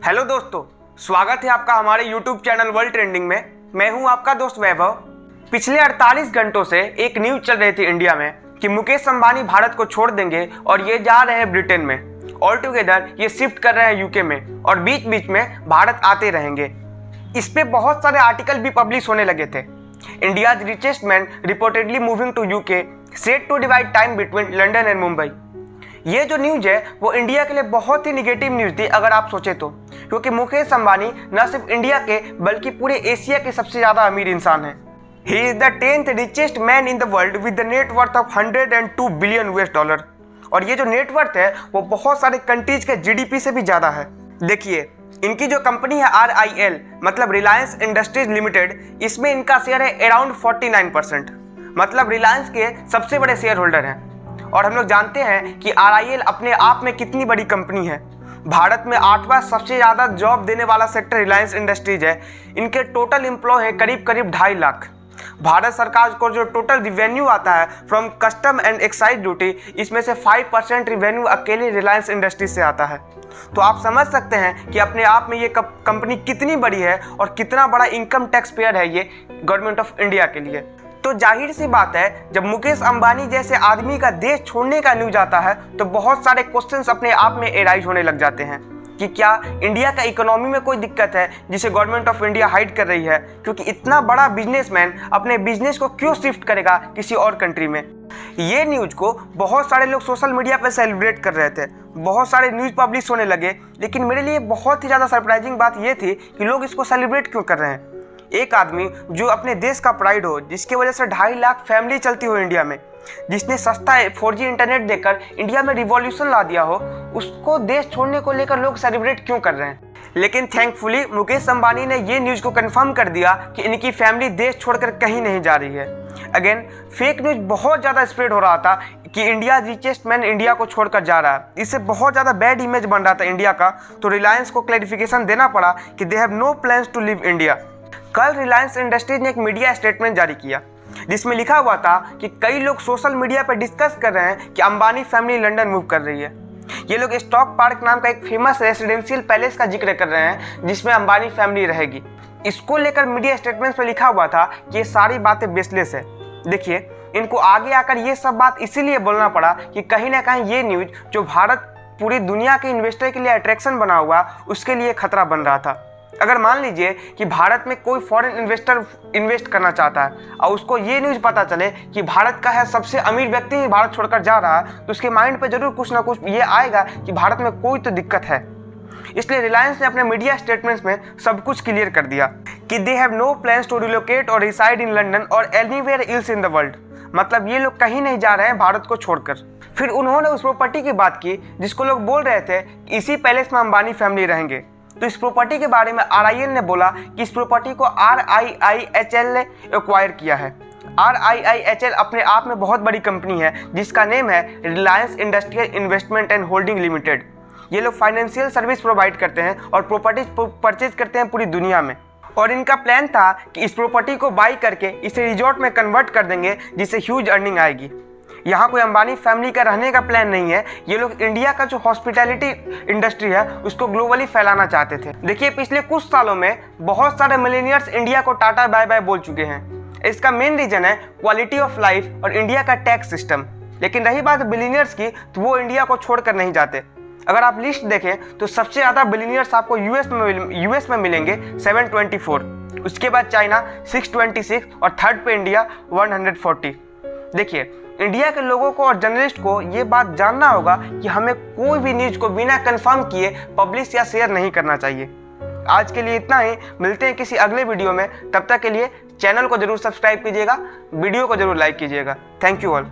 Hello दोस्तों, स्वागत है आपका हमारे YouTube चैनल वर्ल्ड ट्रेंडिंग में। मैं हूं आपका दोस्त वैभव। पिछले 48 घंटों से एक न्यूज चल रही थी इंडिया में कि मुकेश अंबानी भारत को छोड़ देंगे और ये जा रहे हैं ब्रिटेन में। ऑल टुगेदर ये शिफ्ट कर रहे हैं यूके में और बीच बीच में भारत आते रहेंगे। इस पे बहुत सारे आर्टिकल भी पब्लिश होने लगे थे। India's richest man reportedly moving to UK, set to divide time between London and Mumbai. ये जो न्यूज है वो इंडिया के लिए बहुत ही निगेटिव न्यूज थी अगर आप सोचे तो, क्योंकि मुकेश अंबानी न सिर्फ इंडिया के बल्कि पूरे एशिया के सबसे ज्यादा अमीर इंसान हैं। He is the 10th richest man in the world with the net worth of 102 billion US$। और ये जो नेटवर्थ है वो बहुत सारे कंट्रीज के GDP से भी ज्यादा है। देखिए, इनकी जो कंपनी है RIL मतलब रिलायंस इंडस्ट्रीज लिमिटेड, इसमें इनका शेयर है अराउंड 49%, मतलब रिलायंस के सबसे बड़े शेयर होल्डर हैं। और हम लोग जानते हैं कि RIL अपने आप में कितनी बड़ी कंपनी है। भारत में 8वां सबसे ज़्यादा जॉब देने वाला सेक्टर रिलायंस इंडस्ट्रीज है। इनके टोटल एम्प्लॉय है करीब 2.5 लाख। भारत सरकार को जो टोटल रिवेन्यू आता है from custom and excise duty, इसमें से 5% रिवेन्यू अकेले रिलायंस इंडस्ट्रीज से आता है। तो आप समझ सकते हैं कि अपने आप में ये कंपनी कितनी बड़ी है और कितना बड़ा इनकम टैक्स पेयर है ये गवर्नमेंट ऑफ इंडिया के लिए। तो जाहिर सी बात है, जब मुकेश अंबानी जैसे आदमी का देश छोड़ने का न्यूज आता है तो बहुत सारे क्वेश्चंस अपने आप में एराइज होने लग जाते हैं कि क्या इंडिया का इकोनॉमी में कोई दिक्कत है जिसे गवर्नमेंट ऑफ इंडिया हाइड कर रही है, क्योंकि इतना बड़ा बिजनेसमैन अपने बिजनेस को क्यों शिफ्ट करेगा किसी और कंट्री में। ये न्यूज को बहुत सारे लोग सोशल मीडिया पर सेलिब्रेट कर रहे थे, बहुत सारे न्यूज पब्लिश होने लगे, लेकिन मेरे लिए बहुत ही ज़्यादा सरप्राइजिंग बात ये थी कि लोग इसको सेलिब्रेट क्यों कर रहे हैं। एक आदमी जो अपने देश का प्राइड हो, जिसकी वजह से 2.5 लाख फैमिली चलती हो इंडिया में, जिसने सस्ता 4G इंटरनेट देकर इंडिया में रिवॉल्यूशन ला दिया हो, उसको देश छोड़ने को लेकर लोग सेलिब्रेट क्यों कर रहे हैं। लेकिन थैंकफुली मुकेश अंबानी ने ये न्यूज़ को कंफर्म कर दिया कि इनकी फैमिली देश छोड़कर कहीं नहीं जा रही है। अगेन फेक न्यूज़ बहुत ज़्यादा स्प्रेड हो रहा था कि इंडिया रिचेस्ट मैन इंडिया को छोड़कर जा रहा है। इससे बहुत ज़्यादा बैड इमेज बन रहा था इंडिया का। तो रिलायंस को क्लैरिफिकेशन देना पड़ा कि they have no plans to leave India. कल रिलायंस इंडस्ट्रीज ने एक मीडिया स्टेटमेंट जारी किया जिसमें लिखा हुआ था कि कई लोग सोशल मीडिया पर डिस्कस कर रहे हैं कि अंबानी फैमिली लंदन मूव कर रही है। ये लोग स्टॉक पार्क नाम का एक फेमस रेसिडेंशियल पैलेस का जिक्र कर रहे हैं जिसमें अंबानी फैमिली रहेगी। इसको लेकर मीडिया स्टेटमेंट में लिखा हुआ था कि ये सारी बातें बेसलेस है। देखिए, इनको आगे आकर ये सब बात इसीलिए बोलना पड़ा कि कहीं ना कहीं ये न्यूज जो भारत पूरी दुनिया के इन्वेस्टर के लिए अट्रैक्शन बना हुआ, उसके लिए खतरा बन रहा था। अगर मान लीजिए कि भारत में कोई फॉरेन इन्वेस्टर इन्वेस्ट करना चाहता है और उसको ये न्यूज़ पता चले कि भारत का है सबसे अमीर व्यक्ति ही भारत छोड़कर जा रहा है, तो उसके माइंड पे जरूर कुछ ना कुछ ये आएगा कि भारत में कोई तो दिक्कत है। इसलिए रिलायंस ने अपने मीडिया स्टेटमेंट्स में सब कुछ क्लियर कर दिया कि they have no plans to relocate और रिसाइड इन लंदन और anywhere else in the world. मतलब ये लोग कहीं नहीं जा रहे हैं भारत को छोड़कर। फिर उन्होंने उस प्रॉपर्टी की बात की जिसको लोग बोल रहे थे कि इसी पैलेस में अंबानी फैमिली रहेंगे। तो इस प्रॉपर्टी के बारे में RIL ने बोला कि इस प्रॉपर्टी को RIIHL ने एक्वायर किया है। RIIHL अपने आप में बहुत बड़ी कंपनी है जिसका नेम है Reliance industrial investment and holding limited. ये लोग फाइनेंशियल सर्विस प्रोवाइड करते हैं और प्रॉपर्टीज परचेज करते हैं पूरी दुनिया में। और इनका प्लान था कि इस प्रॉपर्टी को बाई करके इसे रिजॉर्ट में कन्वर्ट कर देंगे जिससे ह्यूज अर्निंग आएगी। यहाँ कोई अंबानी फैमिली का रहने का प्लान नहीं है। ये लोग इंडिया का जो हॉस्पिटैलिटी इंडस्ट्री है उसको ग्लोबली फैलाना चाहते थे। देखिए, पिछले कुछ सालों में बहुत सारे मिलेनियर्स इंडिया को टाटा बाय बाय बोल चुके हैं। इसका मेन रीजन है क्वालिटी ऑफ लाइफ और इंडिया का टैक्स सिस्टम। लेकिन रही बात बिलियनियर्स की, तो वो इंडिया को छोड़कर नहीं जाते। अगर आप लिस्ट देखें तो सबसे ज़्यादा बिलियनियर्स आपको यूएस में मिलेंगे 724, उसके बाद चाइना 626 और थर्ड पे इंडिया 140। देखिए, इंडिया के लोगों को और जर्नलिस्ट को ये बात जानना होगा कि हमें कोई भी न्यूज़ को बिना कंफर्म किए पब्लिश या शेयर नहीं करना चाहिए। आज के लिए इतना ही, मिलते हैं किसी अगले वीडियो में। तब तक के लिए चैनल को जरूर सब्सक्राइब कीजिएगा, वीडियो को जरूर लाइक कीजिएगा। Thank you all.